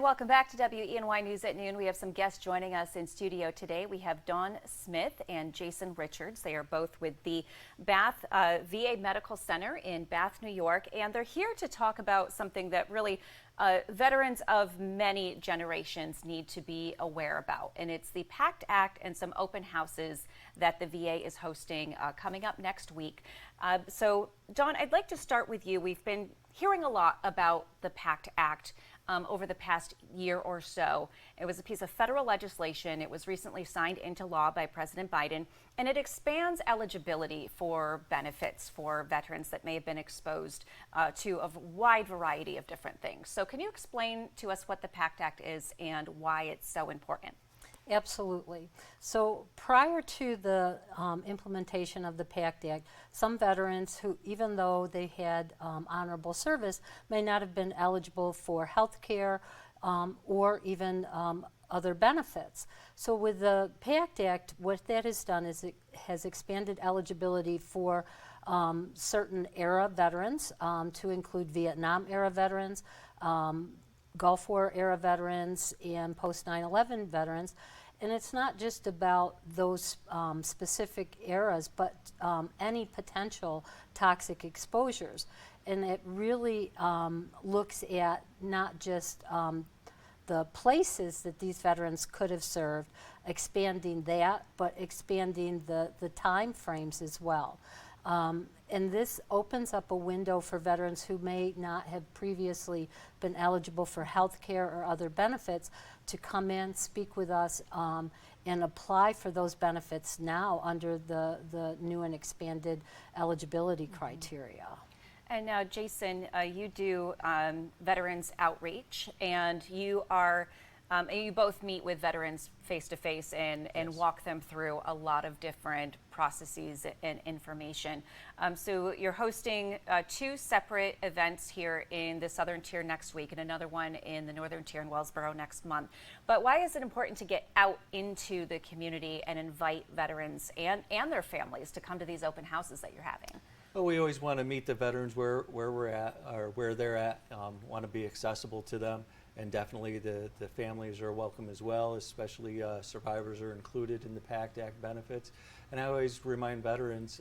Welcome back to WENY News at Noon. We have some guests joining us in studio today. We have Dawn Smith and Jason Richards. They are both with the Bath VA Medical Center in Bath, New York, and they're here to talk about something that really veterans of many generations need to be aware about, and it's the PACT Act and some open houses that the VA is hosting coming up next week. So, Dawn, I'd like to start with you. We've been hearing a lot about the PACT Act over the past year or so. It was a piece of federal legislation. It was recently signed into law by President Biden, and it expands eligibility for benefits for veterans that may have been exposed to a wide variety of different things. So can you explain to us what the PACT Act is and why it's so important? Absolutely. So prior to the implementation of the PACT Act, some veterans who, even though they had honorable service, may not have been eligible for health care or even other benefits. So with the PACT Act, what that has done is it has expanded eligibility for certain era veterans to include Vietnam era veterans, Gulf War era veterans, and post 9/11 veterans. And it's not just about those specific eras, but any potential toxic exposures. And it really looks at not just the places that these veterans could have served, expanding that, but expanding the time frames as well. And this opens up a window for veterans who may not have previously been eligible for health care or other benefits to come in, speak with us, and apply for those benefits now under the new and expanded eligibility criteria. And now, Jason, you do veterans outreach, and you are you both meet with veterans face to face and Yes. walk them through a lot of different processes and information. So you're hosting two separate events here in the Southern Tier next week and another one in the Northern Tier in Wellsboro next month. But why is it important to get out into the community and invite veterans and their families to come to these open houses that you're having? Well, we always want to meet the veterans where we're at or where they're at, want to be accessible to them, and definitely the families are welcome as well, especially survivors are included in the PACT Act benefits. And I always remind veterans,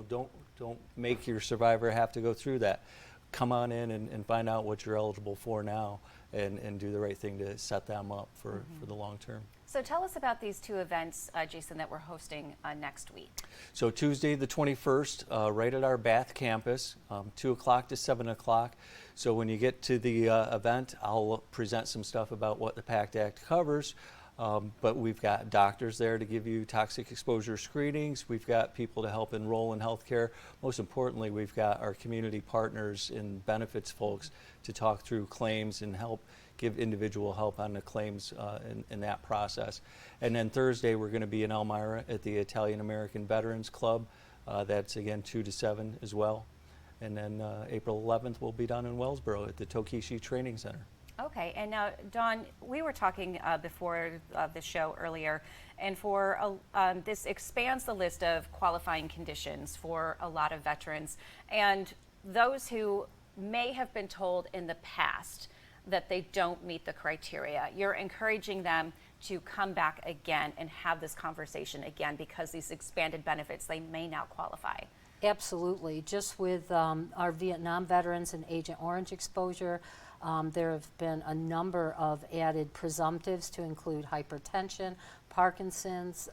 don't make your survivor have to go through that. Come on in and find out what you're eligible for now and do the right thing to set them up for the long term. So tell us about these two events, Jason, that we're hosting next week. So Tuesday the 21st, right at our Bath campus, 2 o'clock to 7 o'clock. So when you get to the event, I'll present some stuff about what the PACT Act covers. But we've got doctors there to give you toxic exposure screenings. We've got people to help enroll in healthcare. Most importantly, we've got our community partners and benefits folks to talk through claims and help give individual help on the claims in that process. And then Thursday, we're going to be in Elmira at the Italian American Veterans Club. That's again 2 to 7 as well. And then April 11th, we'll be down in Wellsboro at the Tokishi Training Center. Okay, and now, Dawn, we were talking before the show earlier, and for this expands the list of qualifying conditions for a lot of veterans, and those who may have been told in the past that they don't meet the criteria. You're encouraging them to come back again and have this conversation again because these expanded benefits, they may now qualify. Absolutely. Just with our Vietnam veterans and Agent Orange exposure, there have been a number of added presumptives to include hypertension, Parkinson's,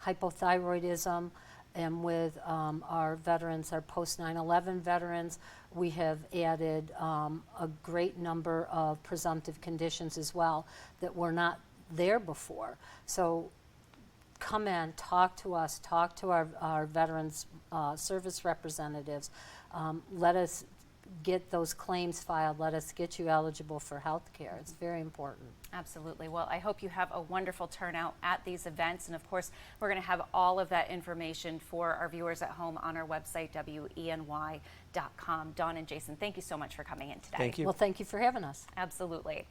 hypothyroidism, and with our veterans, our post 9/11 veterans, we have added a great number of presumptive conditions as well that were not there before. So come in, talk to us, talk to our veterans service representatives. Let us get those claims filed. Let us get you eligible for health care. It's very important. Absolutely. Well, I hope you have a wonderful turnout at these events. And of course, we're going to have all of that information for our viewers at home on our website, WENY.com. Dawn and Jason, thank you so much for coming in today. Thank you. Well, thank you for having us. Absolutely.